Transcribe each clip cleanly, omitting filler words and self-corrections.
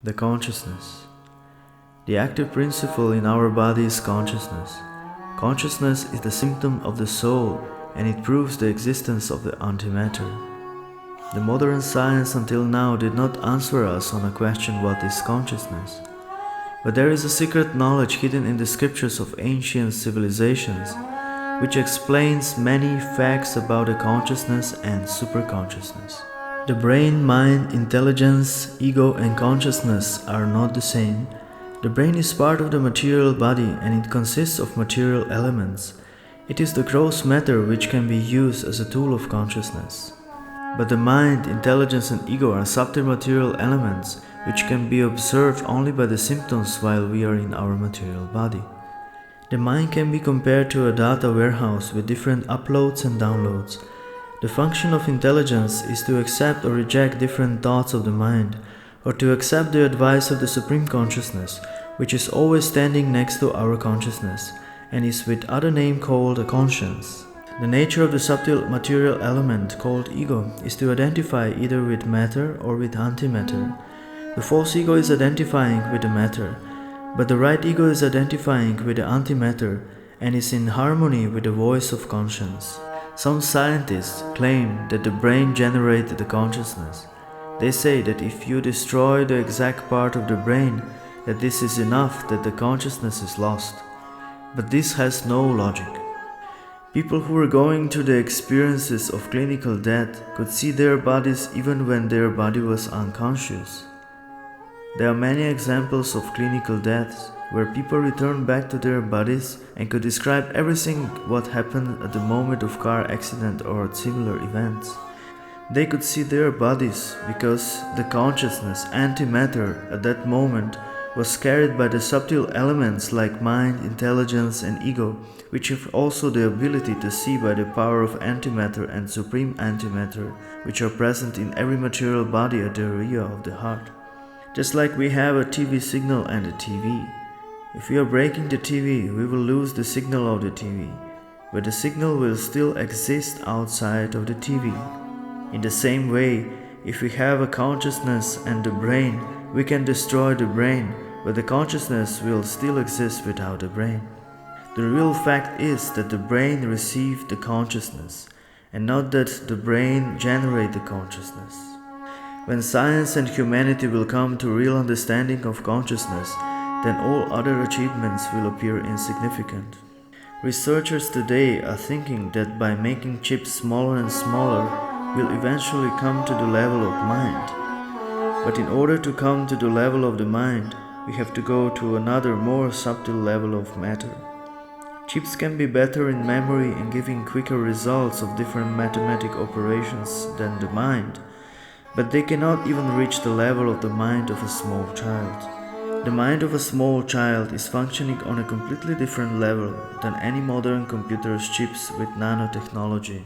The consciousness. The active principle in our body is consciousness. Consciousness is the symptom of the soul, and it proves the existence of the antimatter. The modern science until now did not answer us on a question what is consciousness. But there is a secret knowledge hidden in the scriptures of ancient civilizations, which explains many facts about the consciousness and superconsciousness. The brain, mind, intelligence, ego and consciousness are not the same. The brain is part of the material body and it consists of material elements. It is the gross matter which can be used as a tool of consciousness. But the mind, intelligence and ego are subtle material elements which can be observed only by the symptoms while we are in our material body. The mind can be compared to a data warehouse with different uploads and downloads. The function of intelligence is to accept or reject different thoughts of the mind, or to accept the advice of the Supreme Consciousness, which is always standing next to our consciousness, and is with other name called a conscience. The nature of the subtle material element called ego is to identify either with matter or with antimatter. The false ego is identifying with the matter, but the right ego is identifying with the antimatter and is in harmony with the voice of conscience. Some scientists claim that the brain generates the consciousness. They say that if you destroy the exact part of the brain, that this is enough, that the consciousness is lost. But this has no logic. People who were going through the experiences of clinical death could see their bodies even when their body was unconscious. There are many examples of clinical deaths where people returned back to their bodies and could describe everything what happened at the moment of car accident or similar events. They could see their bodies because the consciousness, antimatter, at that moment was carried by the subtle elements like mind, intelligence and ego, which have also the ability to see by the power of antimatter and supreme antimatter, which are present in every material body at the area of the heart. Just like we have a TV signal and a TV. If we are breaking the TV, we will lose the signal of the TV, but the signal will still exist outside of the TV. In the same way, if we have a consciousness and the brain, we can destroy the brain, but the consciousness will still exist without the brain. The real fact is that the brain received the consciousness, and not that the brain generated the consciousness. When science and humanity will come to real understanding of consciousness, then all other achievements will appear insignificant. Researchers today are thinking that by making chips smaller and smaller, we'll eventually come to the level of mind. But in order to come to the level of the mind, we have to go to another more subtle level of matter. Chips can be better in memory and giving quicker results of different mathematical operations than the mind, but they cannot even reach the level of the mind of a small child. The mind of a small child is functioning on a completely different level than any modern computer's chips with nanotechnology.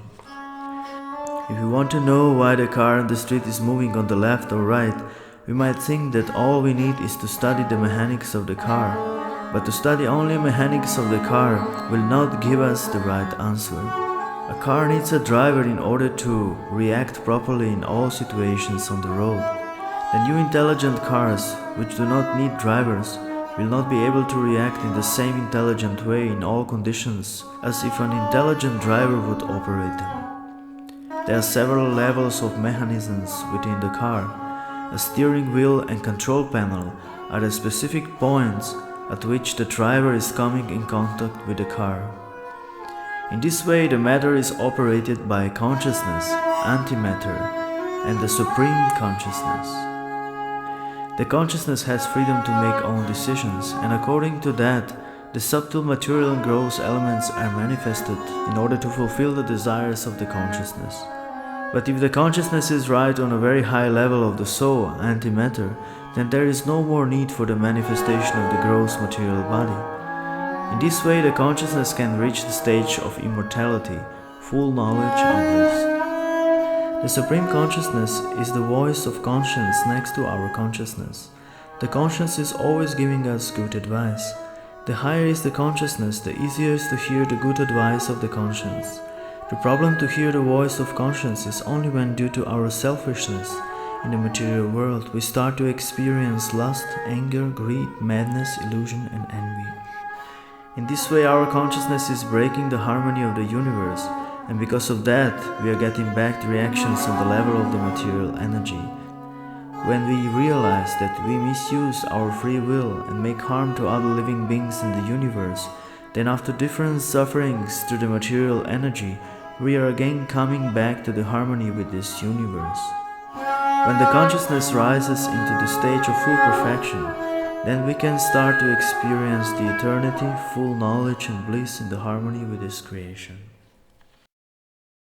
If we want to know why the car on the street is moving on the left or right, we might think that all we need is to study the mechanics of the car, but to study only mechanics of the car will not give us the right answer. A car needs a driver in order to react properly in all situations on the road. The new intelligent cars, which do not need drivers, will not be able to react in the same intelligent way in all conditions as if an intelligent driver would operate them. There are several levels of mechanisms within the car. A steering wheel and control panel are the specific points at which the driver is coming in contact with the car. In this way, the matter is operated by consciousness, antimatter, and the supreme consciousness. The consciousness has freedom to make own decisions, and according to that, the subtle material and gross elements are manifested in order to fulfill the desires of the consciousness. But if the consciousness is right on a very high level of the soul, antimatter, then there is no more need for the manifestation of the gross material body. In this way, the consciousness can reach the stage of immortality, full knowledge and bliss. The Supreme Consciousness is the voice of conscience next to our consciousness. The conscience is always giving us good advice. The higher is the consciousness, the easier is to hear the good advice of the conscience. The problem to hear the voice of conscience is only when due to our selfishness, In the material world, we start to experience lust, anger, greed, madness, illusion, and envy. In this way, our consciousness is breaking the harmony of the universe, and because of that, we are getting back the reactions on the level of the material energy. When we realize that we misuse our free will and make harm to other living beings in the universe, then after different sufferings through the material energy, we are again coming back to the harmony with this universe. When the consciousness rises into the stage of full perfection, then we can start to experience the eternity, full knowledge and bliss in the harmony with this creation.